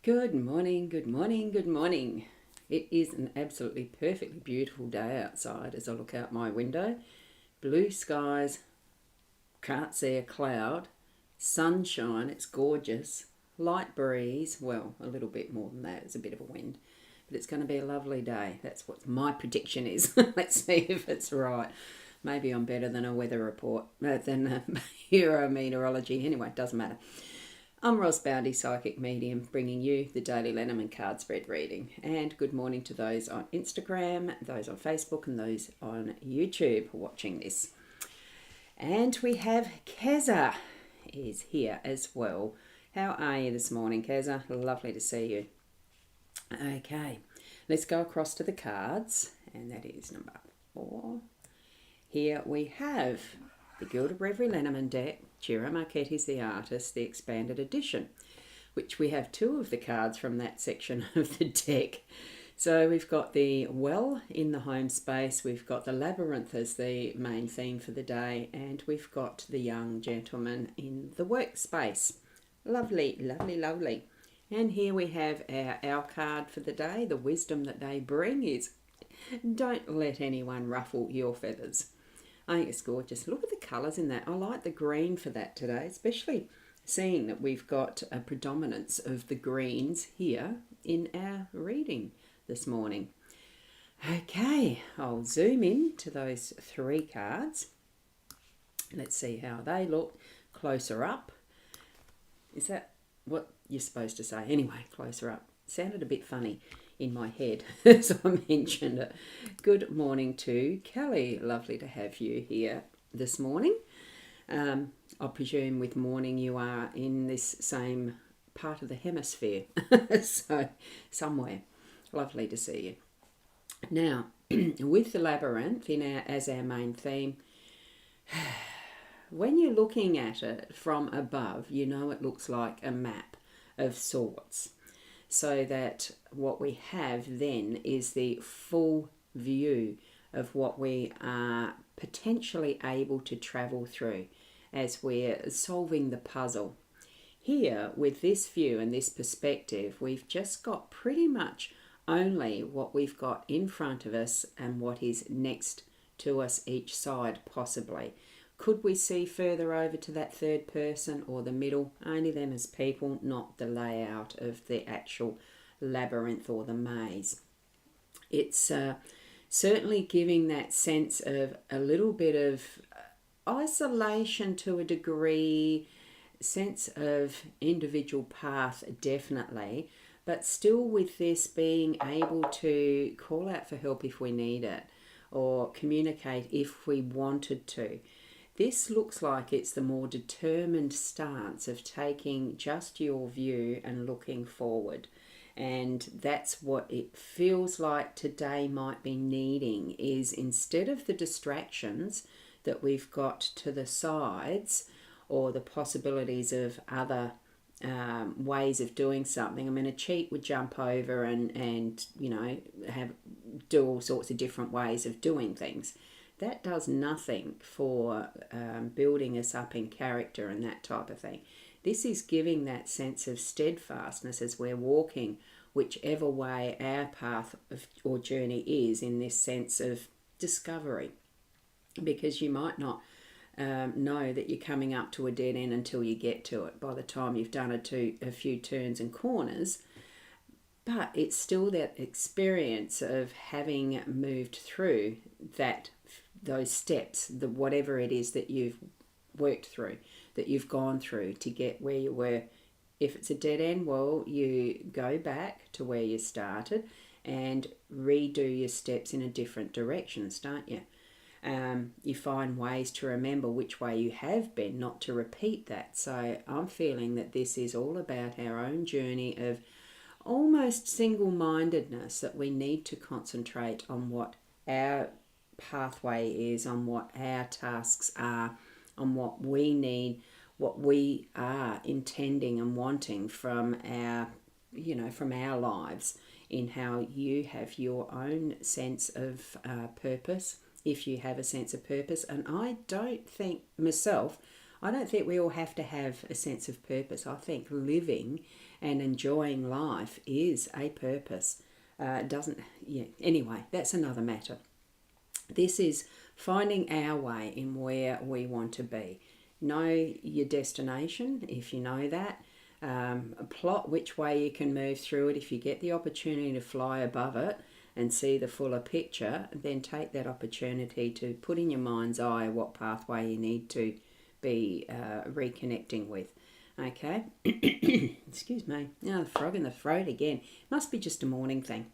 Good morning, good morning, good morning. It is an absolutely perfectly beautiful day outside as I look out my window. Blue skies, can't see a cloud, sunshine, it's gorgeous, light breeze, well, a little bit more than that, it's a bit of a wind, but it's going to be a lovely day. That's what my prediction is. Let's see if it's right. Maybe I'm better than a weather report, than a hero meteorology. Anyway, it doesn't matter. I'm Ros Boundy, Psychic Medium, bringing you the daily Lenormand card spread reading. And good morning to those on Instagram, those on Facebook, and those on YouTube watching this. And we have Keza is here as well. How are you this morning, Keza? Lovely to see you. Okay, let's go across to the cards, and that is number 4. Here we have the Gilded Reverie Lenormand deck, Ciro Marchetti's The Artist, the expanded edition, which we have 2 of the cards from that section of the deck. So we've got the Well in the home space, we've got the Labyrinth as the main theme for the day, and we've got the Young Gentleman in the workspace. Lovely, lovely, lovely. And here we have our card for the day. The wisdom that they bring is, don't let anyone ruffle your feathers. I think it's gorgeous. Look at the colours in that. I like the green for that today, especially seeing that we've got a predominance of the greens here in our reading this morning. Okay, I'll zoom in to those 3 cards. Let's see how they look closer up. Is that what you're supposed to say? Anyway, closer up. Sounded a bit funny in my head as I mentioned it. Good morning to Kelly. Lovely to have you here this morning. I presume with morning you are in this same part of the hemisphere. So somewhere. Lovely to see you. Now, with the Labyrinth as our main theme, when you're looking at it from above, you know it looks like a map of sorts. So that what we have then is the full view of what we are potentially able to travel through as we're solving the puzzle. Here, with this view and this perspective, we've just got pretty much only what we've got in front of us and what is next to us each side possibly. Could we see further over to that third person or the middle? Only them as people, not the layout of the actual labyrinth or the maze. It's certainly giving that sense of a little bit of isolation to a degree, sense of individual path definitely, but still with this being able to call out for help if we need it or communicate if we wanted to. This looks like it's the more determined stance of taking just your view and looking forward. And that's what it feels like today might be needing, is instead of the distractions that we've got to the sides or the possibilities of other ways of doing something. I mean, a cheat would jump over and you know, do all sorts of different ways of doing things. That does nothing for building us up in character and that type of thing. This is giving that sense of steadfastness as we're walking whichever way our path or journey is, in this sense of discovery. Because you might not know that you're coming up to a dead end until you get to it by the time you've done a few turns and corners. But it's still that experience of having moved through those steps, whatever it is that you've worked through, that you've gone through to get where you were. If it's a dead end, well, you go back to where you started and redo your steps in a different directions, don't you? You find ways to remember which way you have been, not to repeat that. So I'm feeling that this is all about our own journey of almost single-mindedness, that we need to concentrate on what our pathway is, on what our tasks are, on what we need, what we are intending and wanting from our lives, in how you have your own sense of purpose, if you have a sense of purpose. And I don't think we all have to have a sense of purpose. I think living and enjoying life is a purpose. Doesn't, yeah, anyway, that's another matter. This is finding our way in where we want to be. Know your destination if you know that. Plot which way you can move through it. If you get the opportunity to fly above it and see the fuller picture, then take that opportunity to put in your mind's eye what pathway you need to be reconnecting with. Okay? Excuse me. Oh, the frog in the throat again. Must be just a morning thing.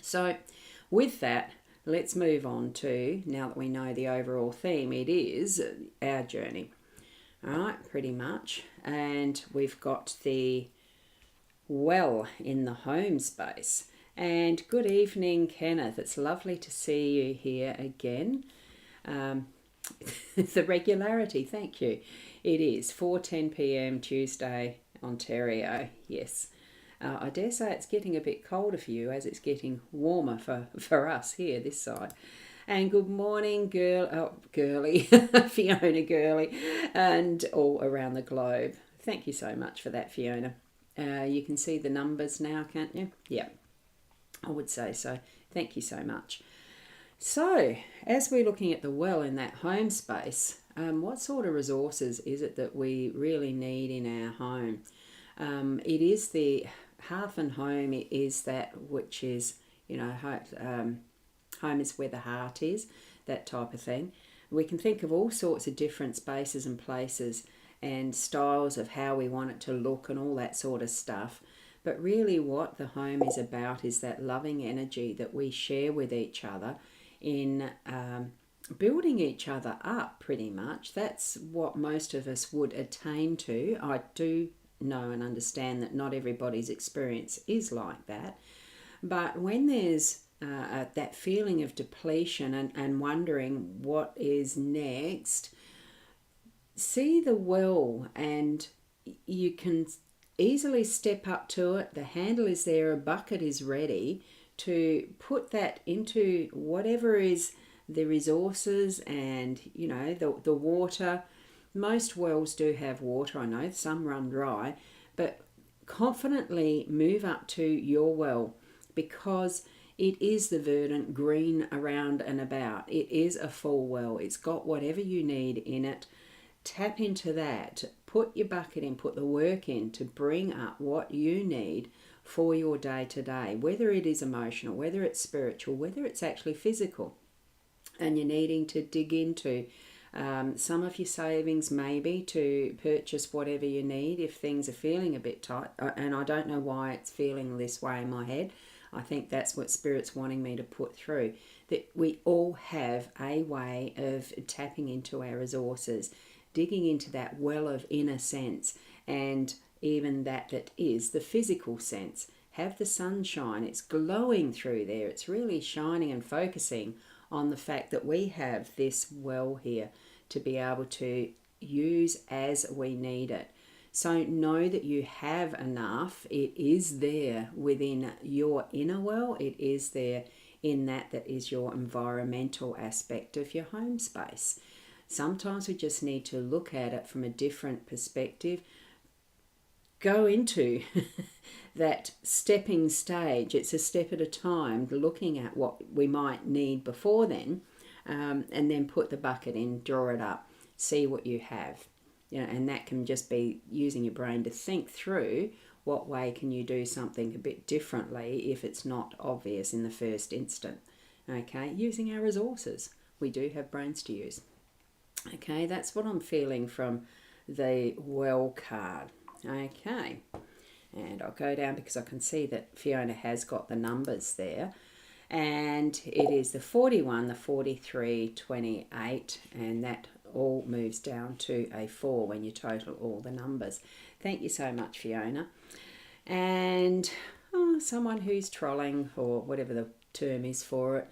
So with that, let's move on to, now that we know the overall theme, it is our journey. All right, pretty much. And we've got the well in the home space. And good evening, Kenneth. It's lovely to see you here again. The regularity, thank you. It is 4:10 p.m. Tuesday, Ontario. Yes. I dare say it's getting a bit colder for you as it's getting warmer for us here this side. And good morning, girly, Fiona Girly, and all around the globe. Thank you so much for that, Fiona. You can see the numbers now, can't you? Yeah, I would say so. Thank you so much. So, as we're looking at the well in that home space, what sort of resources is it that we really need in our home? It is the hearth and home is that which is, home is where the heart is, that type of thing. We can think of all sorts of different spaces and places and styles of how we want it to look and all that sort of stuff. But really what the home is about is that loving energy that we share with each other in building each other up, pretty much. That's what most of us would attain to. I do know and understand that not everybody's experience is like that. But when there's that feeling of depletion and wondering what is next, see the well and you can easily step up to it. The handle is there, a bucket is ready to put that into whatever is the resources and, the water. Most wells do have water, I know, some run dry, but confidently move up to your well because it is the verdant green around and about. It is a full well. It's got whatever you need in it. Tap into that. Put your bucket in, put the work in to bring up what you need for your day to day, whether it is emotional, whether it's spiritual, whether it's actually physical. And you're needing to dig into some of your savings maybe to purchase whatever you need if things are feeling a bit tight. And I don't know why it's feeling this way in my head. I think that's what Spirit's wanting me to put through, that we all have a way of tapping into our resources, digging into that well of inner sense, and even that is the physical sense. Have the sunshine, it's glowing through there, it's really shining and focusing on the fact that we have this well here to be able to use as we need it. So know that you have enough. It is there within your inner well. It is there in that is your environmental aspect of your home space. Sometimes we just need to look at it from a different perspective. Go into that stepping stage. It's a step at a time, looking at what we might need before then, and then put the bucket in, draw it up, see what you have. And that can just be using your brain to think through what way can you do something a bit differently if it's not obvious in the first instant. Okay, using our resources. We do have brains to use. Okay, that's what I'm feeling from the well card. Okay, and I'll go down because I can see that Fiona has got the numbers there. And it is the 41, the 43, 28, and that all moves down to a 4 when you total all the numbers. Thank you so much, Fiona. And someone who's trolling, or whatever the term is for it,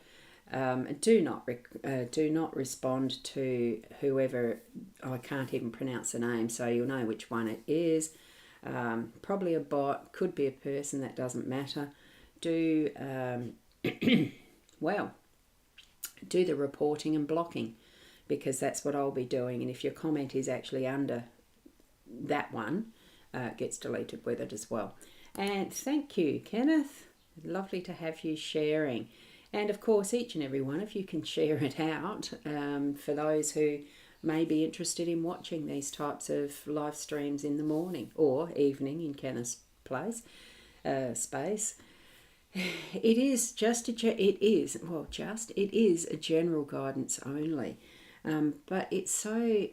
do not respond to whoever. I can't even pronounce the name, so you'll know which one it is. Probably a bot, could be a person, that doesn't matter. Do do the reporting and blocking, because that's what I'll be doing. And if your comment is actually under that one, gets deleted with it as well. And thank you, Kenneth. Lovely to have you sharing. And of course, each and every one of you can share it out for those who may be interested in watching these types of live streams in the morning or evening in Kenneth's space. It is a general guidance only, but it's so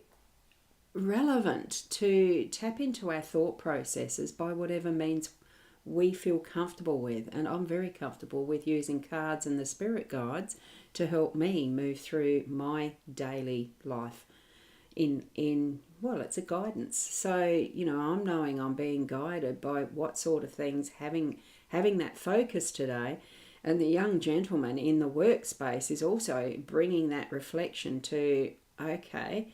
relevant to tap into our thought processes by whatever means we feel comfortable with. And I'm very comfortable with using cards and the spirit guides to help me move through my daily life it's a guidance. So, I'm knowing I'm being guided by what sort of things, having that focus today. And the young gentleman in the workspace is also bringing that reflection to, okay,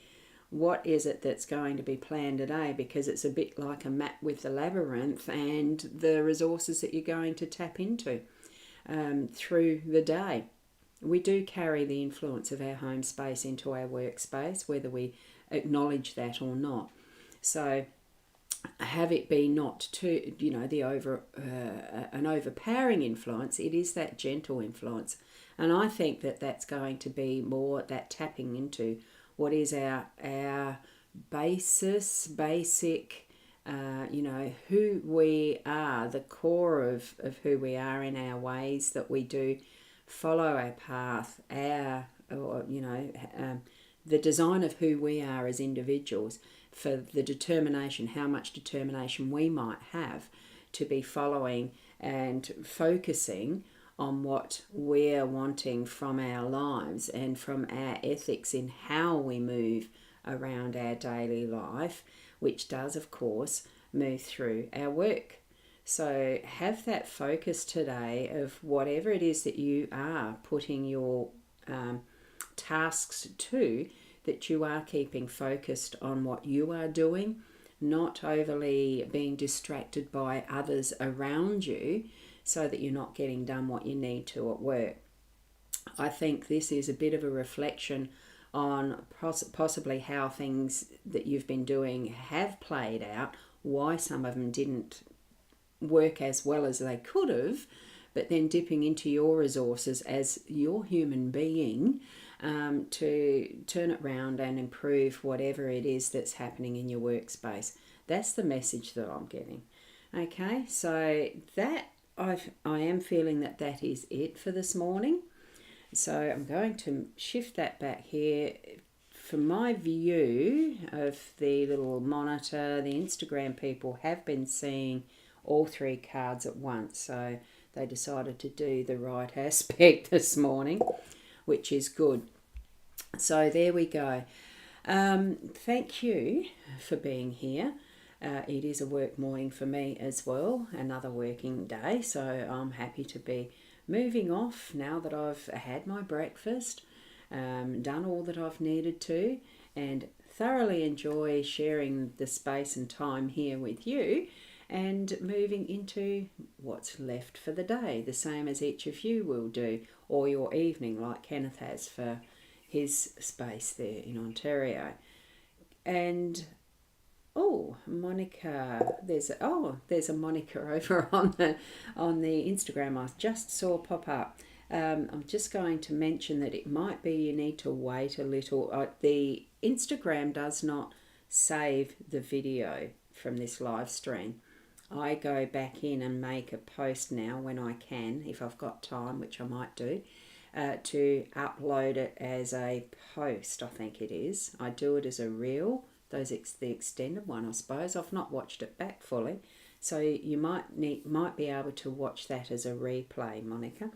what is it that's going to be planned today? Because it's a bit like a map with the labyrinth and the resources that you're going to tap into through the day. We do carry the influence of our home space into our workspace, whether we acknowledge that or not. So have it be not too, an overpowering influence. It is that gentle influence. And I think that that's going to be more that tapping into what is our basic, who we are, the core of who we are in our ways that we do follow our path, the design of who we are as individuals, for the determination, how much determination we might have to be following and focusing on what we're wanting from our lives and from our ethics in how we move around our daily life, which does, of course, move through our work. So have that focus today of whatever it is that you are putting your tasks to, that you are keeping focused on what you are doing, not overly being distracted by others around you, so that you're not getting done what you need to at work. I think this is a bit of a reflection on possibly how things that you've been doing have played out, why some of them didn't work as well as they could have, but then dipping into your resources as your human being to turn it around and improve whatever it is that's happening in your workspace. That's the message that I'm getting. Okay, so that I am feeling that is it for this morning. So I'm going to shift that back here. For my view of the little monitor, the Instagram people have been seeing all three cards at once. So they decided to do the right aspect this morning, which is good. So there we go. Thank you for being here. It is a work morning for me as well, another working day. So I'm happy to be moving off now that I've had my breakfast, done all that I've needed to, and thoroughly enjoy sharing the space and time here with you, and moving into what's left for the day, the same as each of you will do, or your evening like Kenneth has for his space there in Ontario. And Monica, there's a Monica over on the Instagram I just saw pop up. I'm just going to mention that it might be you need to wait a little. The Instagram does not save the video from this live stream. I go back in and make a post now when I can, if I've got time, which I might do, to upload it as a post, I think it is. I do it as a reel, the extended one, I suppose. I've not watched it back fully, so you might be able to watch that as a replay, Monica.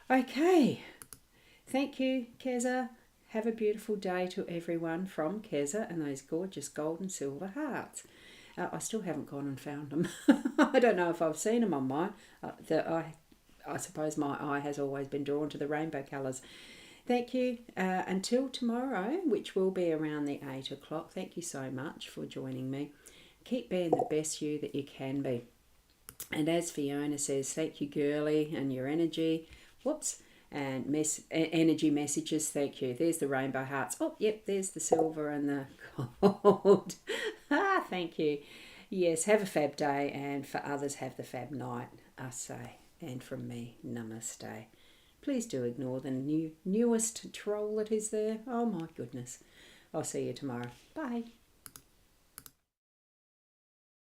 Okay, thank you, Keza. Have a beautiful day to everyone from Keza and those gorgeous gold and silver hearts. I still haven't gone and found them. I don't know if I've seen them on mine. I suppose my eye has always been drawn to the rainbow colours. Thank you. Until tomorrow, which will be around the 8 o'clock. Thank you so much for joining me. Keep being the best you that you can be. And as Fiona says, thank you, girly, and your energy. Whoops. And energy messages, thank you. There's the rainbow hearts. Oh, yep, there's the silver and the gold. Thank you. Yes, have a fab day, and for others, have the fab night, I say. And from me, namaste. Please do ignore the newest troll that is there. Oh my goodness. I'll see you tomorrow. Bye.